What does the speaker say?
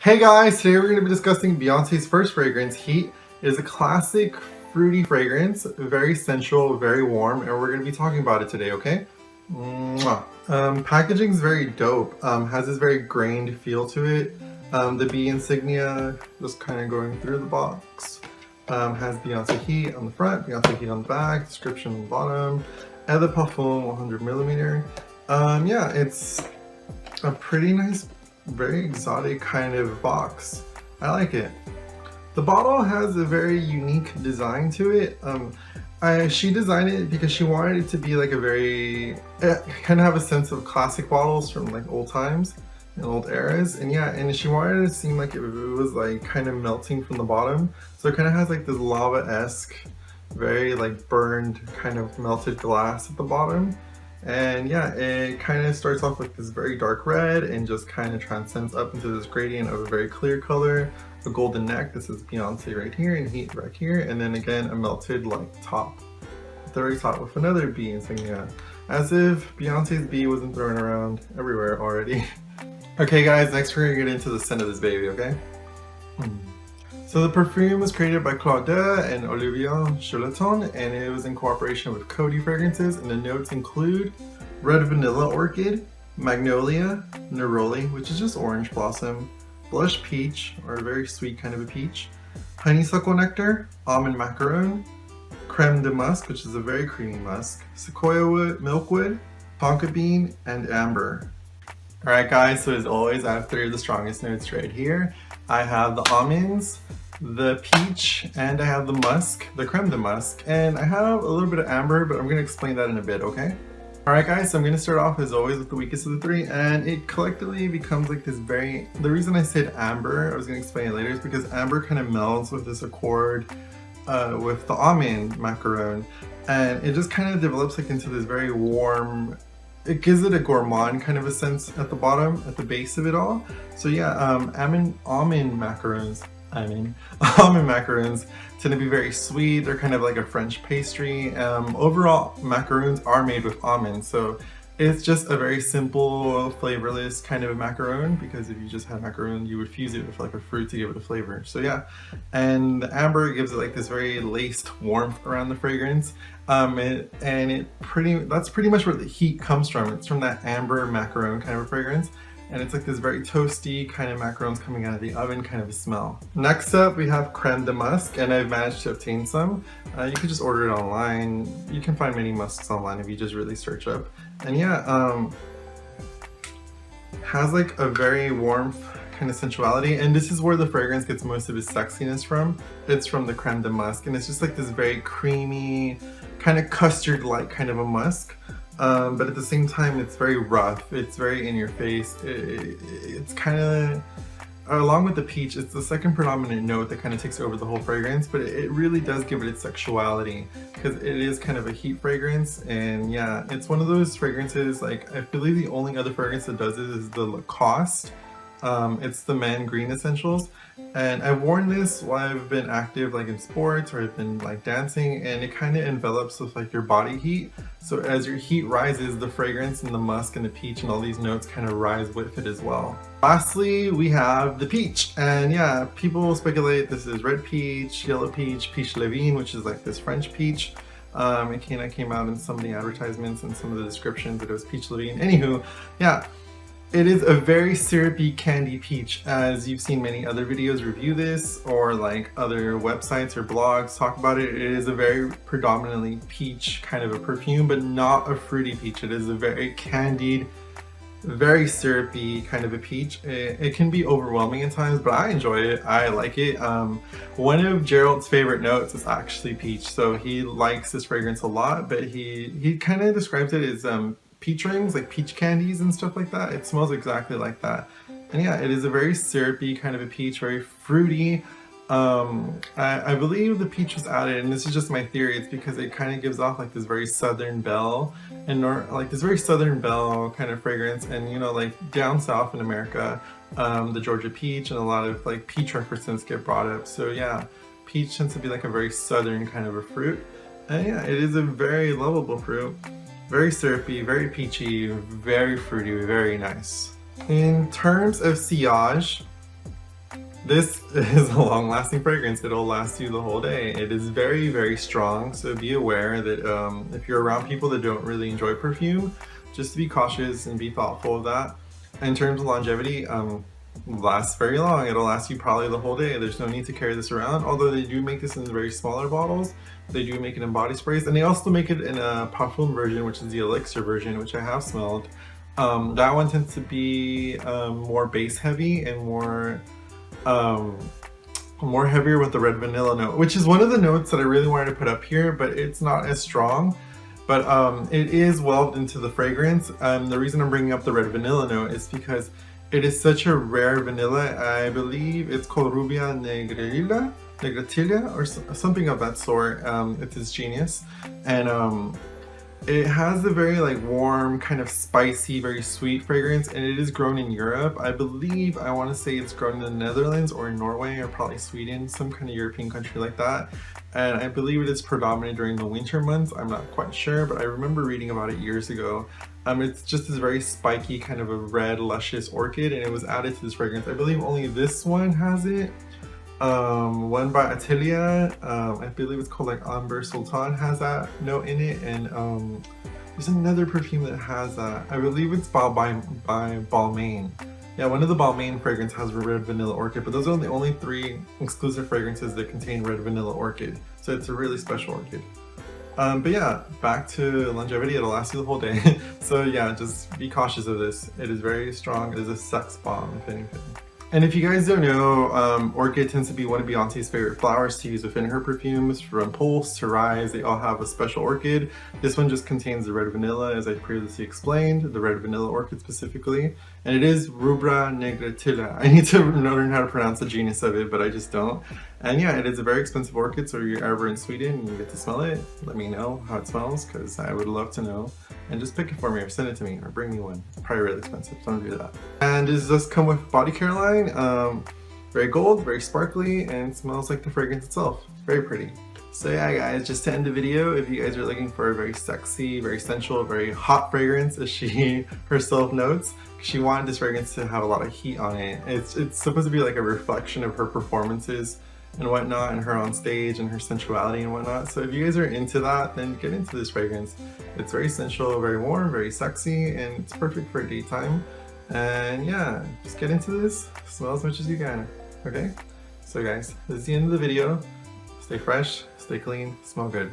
Hey guys, today we're going to be discussing Beyonce's first fragrance, Heat. It is a classic fruity fragrance, very sensual, very warm, and we're going to be talking about it today, okay? Packaging is very dope, has this very grained feel to it. The B insignia, just kind of going through the box, has Beyonce Heat on the front, Beyonce Heat on the back, description on the bottom, and the Parfum 100mm. Yeah, it's a pretty nice, very exotic kind of box. I like it. The bottle has a very unique design to it. She designed it because she wanted it to be like a very, kind of have a sense of classic bottles from like old times and old eras. And yeah, and she wanted it to seem like it was like kind of melting from the bottom. So it kind of has like this lava-esque, very like burned kind of melted glass at the bottom. And yeah, it kind of starts off with this very dark red and just kind of transcends up into this gradient of a very clear color, a golden neck. This is Beyonce right here and Heat right here, and then again a melted like top at the very top with another B insignia, as if Beyonce's B wasn't thrown around everywhere already. Okay guys, next we're gonna get into the scent of this baby, okay? So the perfume was created by Claudia and Olivier Charlton, and it was in cooperation with Coty Fragrances, and the notes include red vanilla orchid, magnolia, neroli, which is just orange blossom, blush peach, or a very sweet kind of a peach, honeysuckle nectar, almond macaron, creme de musk, which is a very creamy musk, sequoia wood, milkwood, tonka bean, and amber. Alright guys, so as always I have three of the strongest notes right here. I have the almonds, the peach, and I have the musk, the creme de musk, and I have a little bit of amber, but I'm going to explain that in a bit, okay? Alright guys, so I'm going to start off as always with the weakest of the three, and it collectively becomes like this very, the reason I said amber, I was going to explain it later, is because amber kind of melds with this accord with the almond macaron, and it just kind of develops like into this very warm, it gives it a gourmand kind of a sense at the bottom, at the base of it all. So yeah, almond macarons tend to be very sweet. They're kind of like a French pastry. Overall, macaroons are made with almonds, so it's just a very simple, flavorless kind of a macaron, because if you just had macaron, you would fuse it with like a fruit to give it a flavor. So yeah, and the amber gives it like this very laced warmth around the fragrance. That's pretty much where the heat comes from. It's from that amber macaron kind of a fragrance. And it's like this very toasty kind of macarons coming out of the oven kind of a smell. Next up we have creme de musk, and I've managed to obtain some. You can just order it online. You can find many musks online if you just really search up. And yeah, has like a very warm kind of sensuality, and this is where the fragrance gets most of its sexiness from. It's from the creme de musk, and it's just like this very creamy, kind of custard-like kind of a musk. But at the same time, it's very rough, it's very in your face. It's kind of, along with the peach, it's the second predominant note that kind of takes over the whole fragrance, but it really does give it its sexuality, because it is kind of a heat fragrance. And yeah, it's one of those fragrances, like I believe the only other fragrance that does it is the Lacoste. It's the Man Green Essentials, and I've worn this while I've been active like in sports or I've been like dancing, and it kind of envelops with like your body heat. So as your heat rises, the fragrance and the musk and the peach and all these notes kind of rise with it as well. Lastly, we have the peach, and yeah, people speculate this is red peach, yellow peach, peach Levine, which is like this French peach. It came out in some of the advertisements and some of the descriptions that it was peach Levine. Anywho, yeah. It is a very syrupy candy peach, as you've seen many other videos review this, or like other websites or blogs talk about it. It is a very predominantly peach kind of a perfume, but not a fruity peach. It is a very candied, very syrupy kind of a peach. It can be overwhelming at times, but I enjoy it. I like it. One of Gerald's favorite notes is actually peach, so he likes this fragrance a lot, but he kind of describes it as peach rings, like peach candies and stuff like that. It smells exactly like that. And yeah, it is a very syrupy kind of a peach, very fruity. I believe the peach was added, and this is just my theory, it's because it kind of gives off like this very Southern Belle, and like this very Southern Belle kind of fragrance. And you know, like down south in America, the Georgia peach and a lot of like peach references get brought up. So yeah, peach tends to be like a very Southern kind of a fruit. And yeah, it is a very lovable fruit. Very syrupy, very peachy, very fruity, very nice. In terms of sillage, This is a long-lasting fragrance. It'll last you the whole day. It is very, very strong, so be aware that if you're around people that don't really enjoy perfume, just be cautious and be thoughtful of that. In terms of longevity, lasts very long. It'll last you probably the whole day. There's no need to carry this around, although they do make this in very smaller bottles. They do make it in body sprays, and they also make it in a parfum version, which is the elixir version, which I have smelled. That one tends to be more base heavy and more heavier with the red vanilla note, which is one of the notes that I really wanted to put up here, but it's not as strong. But it is welled into the fragrance. The reason I'm bringing up the red vanilla note is because it is such a rare vanilla. I believe it's called Rubia Negratilla or something of that sort. It's its genius, and it has a very like warm, kind of spicy, very sweet fragrance, and it is grown in Europe. I believe, I want to say it's grown in the Netherlands or in Norway or probably Sweden, some kind of European country like that. And I believe it is predominant during the winter months. I'm not quite sure, but I remember reading about it years ago. It's just this very spiky kind of a red, luscious orchid, and it was added to this fragrance. I believe only this one has it. One by Atelier, I believe it's called like Amber Sultan, has that note in it, and there's another perfume that has that. I believe it's by Balmain. Yeah, one of the Balmain fragrance has red vanilla orchid, but those are the only 3 exclusive fragrances that contain red vanilla orchid, so it's a really special orchid. But yeah, back to longevity, it'll last you the whole day. So yeah, just be cautious of this. It is very strong. It is a sex bomb, if anything. And if you guys don't know, Orchid tends to be one of Beyonce's favorite flowers to use within her perfumes. From Pulse to Rise, they all have a special orchid. This one just contains the red vanilla, as I previously explained, the red vanilla orchid specifically. And it is Rubra Negratilla. I need to learn how to pronounce the genus of it, but I just don't. And yeah, it is a very expensive orchid, so if you're ever in Sweden and you get to smell it, let me know how it smells, because I would love to know. And just pick it for me or send it to me or bring me one. Probably really expensive, so don't do that. And this does come with body care line. Very gold, very sparkly, and smells like the fragrance itself. Very pretty. So yeah guys, just to end the video, if you guys are looking for a very sexy, very sensual, very hot fragrance, as she herself notes, she wanted this fragrance to have a lot of heat on it. It's supposed to be like a reflection of her performances and whatnot, and her on stage and her sensuality and whatnot. So if you guys are into that, then get into this fragrance. It's very sensual, very warm, very sexy, and it's perfect for daytime. And yeah, just get into this, smell as much as you can, okay? So guys, this is the end of the video. Stay fresh, stay clean, smell good.